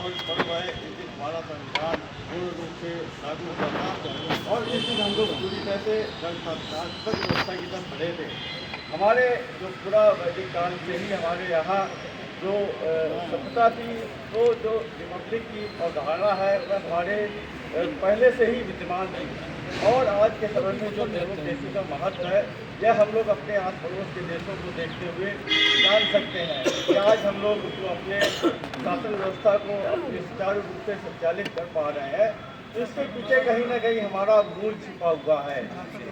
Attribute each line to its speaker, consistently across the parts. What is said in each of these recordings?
Speaker 1: पर्व है। इस दिन हमारा संविधान पूर्ण रूप से लागू हुआ था और इस दिन हम लोग पूरी तरह से गणतंत्र व्यवस्था की तरफ बढ़े थे। हमारे जो पूरा वैदिक काल से ही हमारे यहाँ जो सभ्यता थी, तो जो रिपब्लिक की अवधारणा है वह हमारे पहले से ही विद्यमान थी। और आज के समय में जो डेमोक्रेसी का महत्व है, यह हम लोग अपने आस पड़ोस के देशों को देखते हुए जान सकते हैं कि आज हम लोग जो अपने शासन व्यवस्था को अपने सुचारू रूप से संचालित कर पा रहे हैं, तो इसके पीछे कहीं ना कहीं हमारा मूल छिपा हुआ है।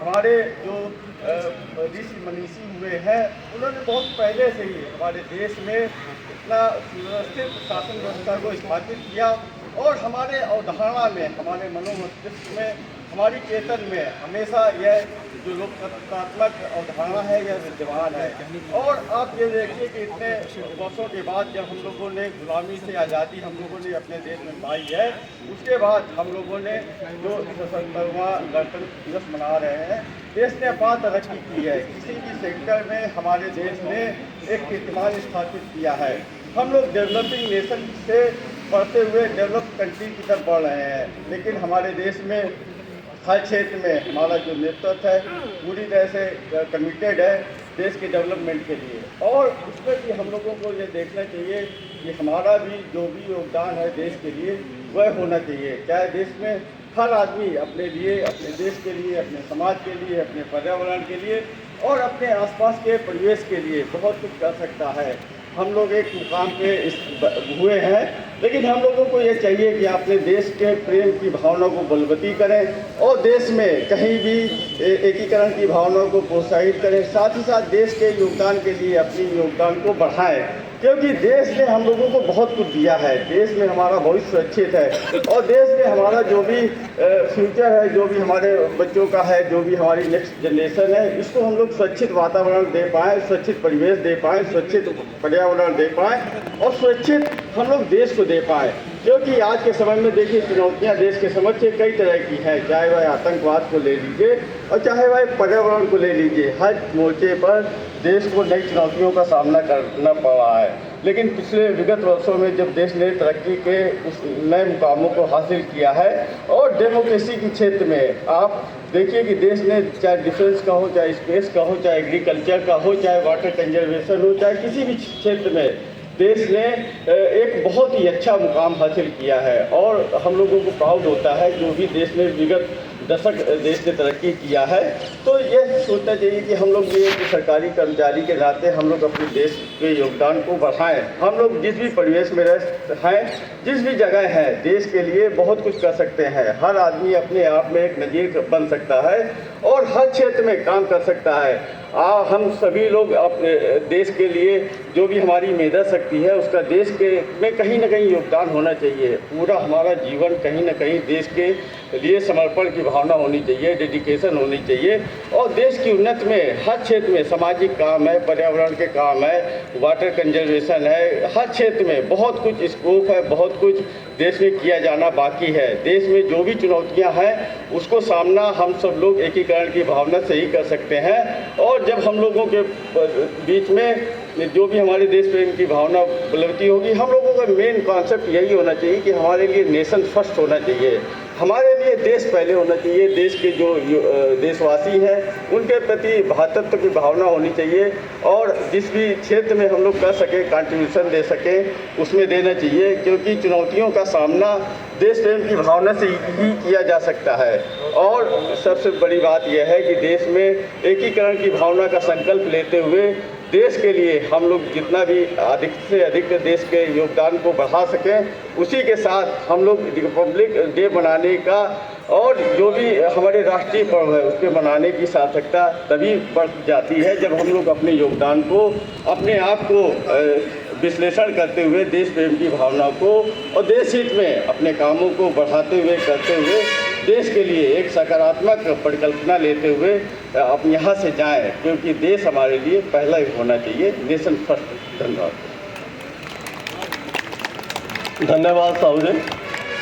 Speaker 1: हमारे जो ऋषि मनीषी हुए हैं, उन्होंने बहुत पहले से ही हमारे देश में इतना सुव्यवस्थित शासन व्यवस्था को स्थापित किया और हमारे अवधारणा में, हमारे मनोमस्तिष्क में, हमारी चेतन में हमेशा यह जो लोकतंत्रात्मक अवधारणा है यह विद्यमान है। और आप ये देखिए कि इतने वर्षों के बाद जब हम लोगों ने गुलामी से आज़ादी हम लोगों ने अपने देश में पाई है, उसके बाद हम लोगों ने जो 77वां गणतंत्र दिवस मना रहे हैं, देश ने अपार तरक्की की है। किसी भी सेक्टर में हमारे देश ने एक कीर्तिमान स्थापित किया है। हम लोग डेवलपिंग नेशन से बढ़ते हुए डेवलप्ड कंट्री की तरफ बढ़ रहे हैं, लेकिन हमारे देश में हर क्षेत्र में हमारा जो नेतृत्व है पूरी तरह से कमिटेड है देश के डेवलपमेंट के लिए। और उसमें भी हम लोगों को ये देखना चाहिए कि हमारा भी जो भी योगदान है देश के लिए वह होना चाहिए। चाहे देश में हर आदमी अपने लिए, अपने देश के लिए, अपने समाज के लिए, अपने पर्यावरण के लिए और अपने आसपास के परिवेश के लिए बहुत कुछ कर सकता है। हम लोग एक मुकाम पे हुए हैं, लेकिन हम लोगों को ये चाहिए कि अपने देश के प्रेम की भावना को बलवती करें और देश में कहीं भी एकीकरण की भावना को प्रोत्साहित करें। साथ ही साथ देश के योगदान के लिए अपनी योगदान को बढ़ाएं, क्योंकि देश ने हम लोगों को बहुत कुछ दिया है। देश में हमारा भविष्य सुरक्षित है और देश में हमारा जो भी फ्यूचर है, जो भी हमारे बच्चों का है, जो भी हमारी नेक्स्ट जनरेशन है, इसको हम लोग सुरक्षित वातावरण दे पाएँ, सुरक्षित परिवेश दे पाएँ, सुरक्षित पर्यावरण दे पाएँ और सुरक्षित हम लोग देश को दे पाएँ। क्योंकि आज के समय में देखिए चुनौतियाँ देश के समक्ष कई तरह की हैं, चाहे वह आतंकवाद को ले लीजिए और चाहे वह पर्यावरण को ले लीजिए। हर मोर्चे पर देश को नई चुनौतियों का सामना करना पड़ रहा है। लेकिन पिछले विगत वर्षों में जब देश ने तरक्की के उस नए मुकामों को हासिल किया है और डेमोक्रेसी के क्षेत्र में आप देखिए कि देश ने चाहे डिफेंस का हो, चाहे स्पेस का हो, चाहे एग्रीकल्चर का हो, चाहे वाटर कंजर्वेशन हो, चाहे किसी भी क्षेत्र में देश ने एक बहुत ही अच्छा मुकाम हासिल किया है। और हम लोगों को प्राउड होता है जो भी देश ने विगत दशक देश ने तरक्की किया है। तो ये सोचना चाहिए कि हम लोग ये सरकारी कर्मचारी के नाते हम लोग अपने देश के योगदान को बढ़ाएं। हम लोग जिस भी परिवेश में हैं, जिस भी जगह है, देश के लिए बहुत कुछ कर सकते हैं। हर आदमी अपने आप में एक नज़ीर बन सकता है और हर क्षेत्र में काम कर सकता है। हम सभी लोग अपने देश के लिए जो भी हमारी मेधा शक्ति है उसका देश के में कहीं ना कहीं योगदान होना चाहिए। पूरा हमारा जीवन कहीं ना कहीं देश के लिए समर्पण की भावना होनी चाहिए, डेडिकेशन होनी चाहिए। और देश की उन्नति में हर क्षेत्र में सामाजिक काम है, पर्यावरण के काम है, वाटर कंजर्वेशन है, हर क्षेत्र में बहुत कुछ स्कोप है, बहुत कुछ देश में किया जाना बाकी है। देश में जो भी चुनौतियां हैं उसको सामना हम सब लोग एकीकरण की भावना से ही कर सकते हैं। और जब हम लोगों के बीच में जो भी हमारे देश प्रेम की भावना बलवती होगी, हम लोगों का मेन कॉन्सेप्ट यही होना चाहिए कि हमारे लिए नेशन फर्स्ट होना चाहिए, हमारे लिए देश पहले होना चाहिए। देश के जो देशवासी हैं उनके प्रति भ्रातृत्व की भावना होनी चाहिए और जिस भी क्षेत्र में हम लोग कर सकें, कंट्रीब्यूशन दे सकें, उसमें देना चाहिए। क्योंकि चुनौतियों का सामना देश प्रेम की भावना से ही किया जा सकता है। और सबसे बड़ी बात यह है कि देश में एकीकरण की भावना का संकल्प लेते हुए देश के लिए हम लोग जितना भी अधिक से अधिक देश के योगदान को बढ़ा सकें, उसी के साथ हम लोग रिपब्लिक डे मनाने का और जो भी हमारे राष्ट्रीय पर्व है उसके मनाने की सार्थकता तभी बढ़ जाती है जब हम लोग अपने योगदान को, अपने आप को विश्लेषण करते हुए देश प्रेम की भावना को और देश हित में अपने कामों को बढ़ाते हुए, करते हुए देश के लिए एक सकारात्मक परिकल्पना लेते हुए आप यहाँ से जाएं, क्योंकि देश हमारे लिए पहला ही होना चाहिए, नेशन फर्स्ट। धन्यवाद।
Speaker 2: धन्यवाद साहू जी।